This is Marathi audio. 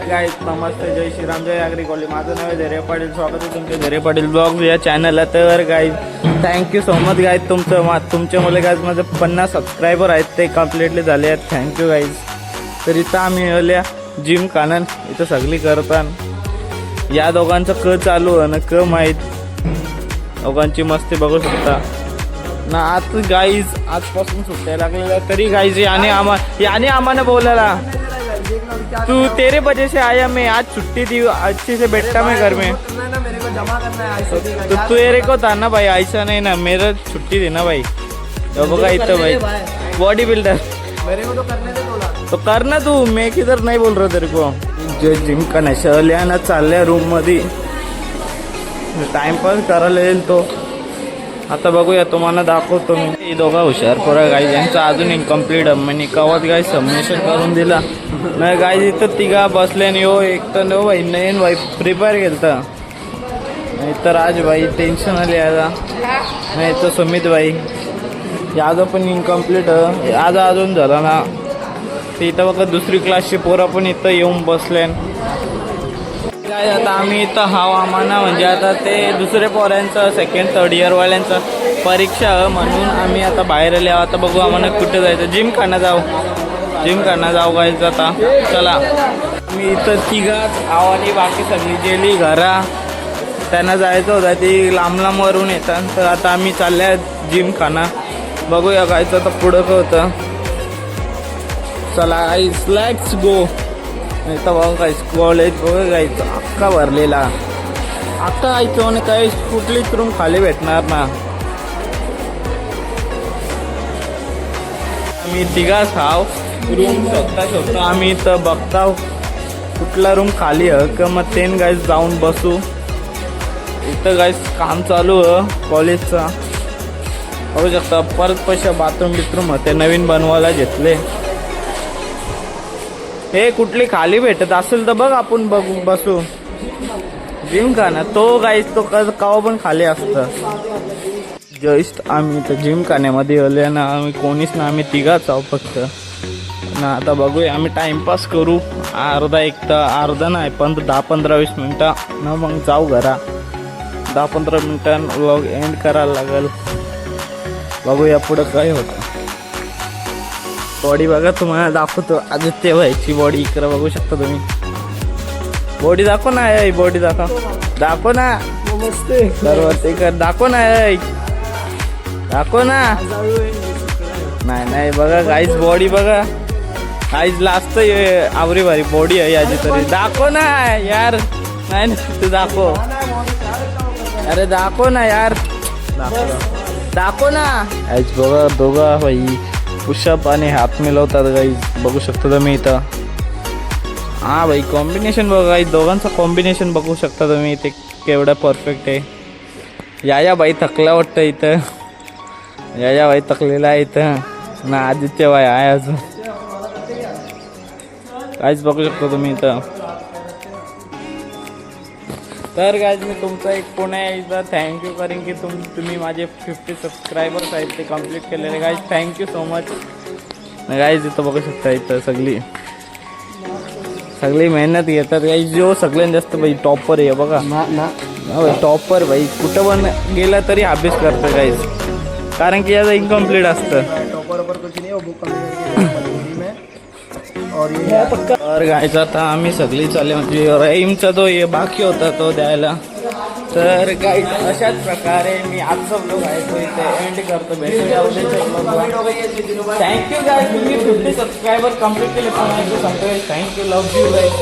गाईज नमस्ते, जय श्रीराम, जय आगरी कॉलेज. माझं नाव आहे धैर्य पाटील. स्वागत आहे तुमचे धैर्य पाटील ब्लॉग या चॅनलला. तर guys thank you so much guys. तुमच्या मुले गाईज माझं 50 सबस्क्रायबर आहेत, ते कम्प्लिटली झाले आहेत. Thank you guys. तर इथं आम्ही आल्या जिम कानन, इथं सगळी करतात. या दोघांचं क चालू आहे ना, क माहीत दोघांची मस्ती बघू शकता ना. आज गाईज आजपासून सुट्ट्या लागलेल्या तरी गाईज याने आम्हाला बोलायला तू तेरे वजह से आया मैं, आज छुट्टी दी, अच्छे से बैठा मैं घर में. तो तेरे को था ना भाई, ऐसा नहीं ना, मेरा छुट्टी दी ना भाई. तो बघा इथं भाई बॉडी बिल्डर तो करना तू, मैं किधर नाही बोल रहा तेरे को. जो जिम का नशा ना चालल्या रूम मध्ये टाइमपास करायला येईल तो. आता बघूया, तुम्हाला दाखवतो मी. ही दोघा हुशार पोरा गाईज, यांचं अजून इनकम्प्लीट मी कवत गाय सबमिशन करून दिला नाही गाईज. इथं तिघा बसले नाही हो. एक तर नो भाई नयन भाई प्रिपेअर केलं, नाही तर आज भाई टेन्शन आले आता. नाही तर सुमित भाई यादव पण इनकम्प्लीट आज अजून झाला ना. ते इथं बघा दुसरी क्लासची पोरं पण इथं येऊन बसले काय. आता आम्ही इथं आम्हाला म्हणजे आता ते दुसऱ्या पोऱ्यांचं सेकंड थर्ड इयरवाल्यांचं परीक्षा म्हणून आम्ही आता बाहेर आले. आता बघू आम्हाला कुठे जायचं. जिम खाणं जाऊ गायचं आता. चला मी इथं तिघाच आवानी, बाकी सगळी गेली घरा. त्यांना जायचं होतं, ती लांब वरून येतात. तर आता आम्ही चालल्या जिम खाना. बघूया गायचं तर पुढं काय होतं. चला लेट्स गो. इथं बघा काय कॉलेज बघा गायचं अख्खा भरलेला. आता आयचं आणि काही कुठलीच रूम खाली भेटणार ना. आम्ही तिघाच हाव रूम शोधता आम्ही इथं बघता कुठला रूम खाली आहे का, मग तेन गाईज जाऊन बसू. इथं गाईज काम चालू आहे कॉलेजचा, बघू शकता. परत पैसे बाथरूम होते नवीन बनवायला घेतले. हे कुठली खाली भेटत असेल तर बघ, आपण बघू बसू. जिम खाना तो गाईज तो कवा पण खाली असतं. जस्ट आम्ही इथं जिम खाण्यामध्ये आले ना. आम्ही कोणीच ना, आम्ही तिघाच आहोत फक्त ना. आता बघूया, आम्ही टाइमपास करू अर्धा नाही पण 10-15-20 मिनटं ना, मग जाऊ घरा. 10-15 मिनटां व्लॉग एंड करायला लागेल. बघूया पुढं काय होतं. बॉडी बघा तुम्हाला दाखवतो. आदित्य भाईची बॉडी इकडे बघू शकता तुम्ही. बॉडी दाखव ना, बॉडी दाखव ना. नमस्ते सर्व ते कर, दाखव ना, दाखव ना. नाही बघा गाईज बॉडी बघा. गाईज लास्ट आवरी भारी बॉडी आहे याची, तरी दाखव ना यार. नाही तू दाखव, अरे दाखव ना यार, दाखव ना. गाईज बघा दोघा भाई पुशअप आणि हात मिळवतात गाईज, बघू शकता तुम्ही इथं. हा भाई कॉम्बिनेशन बघा गाईज, दोघांचं कॉम्बिनेशन बघू शकता तुम्ही इथे केवढं परफेक्ट आहे. या बाई थकला वाटतं इथं. या बाई थकलेला आहे इथं ना. आदित्य बाई आहे अजून. काहीच बघू शकता तुम्ही इथं. तर गाईज मी तुमचा एक पुन्हा एकदा थँक्यू करेन की तुम्ही माझे 50 सबस्क्रायबर्स आहेत ते कंप्लीट केलेले. Guys thank you so much. Guys इथं बघू शकता, इथं सगळी मेहनत घेतात गाईज. जो सगळ्यात जास्त भाई टॉपर आहे बघा ना, टॉपर भाई कुठं पण गेला तरी अभ्यास करतं गाईज, कारण की याचं इनकम्प्लीट असतं. और गायचा आता आम्ही सगळी चालले, म्हणजे रहीमचा तो ये बाकी होता तो द्यायला. तर गाईज अशाच प्रकारे मी आजचा व्लॉग आहे तो इथे एंड करतो. भेटूया उद्याच्या व्लॉगला. थँक्यू गाईज, तुम्ही 50 सबस्क्रायबर कंप्लीट केले. Thank you, love you guys.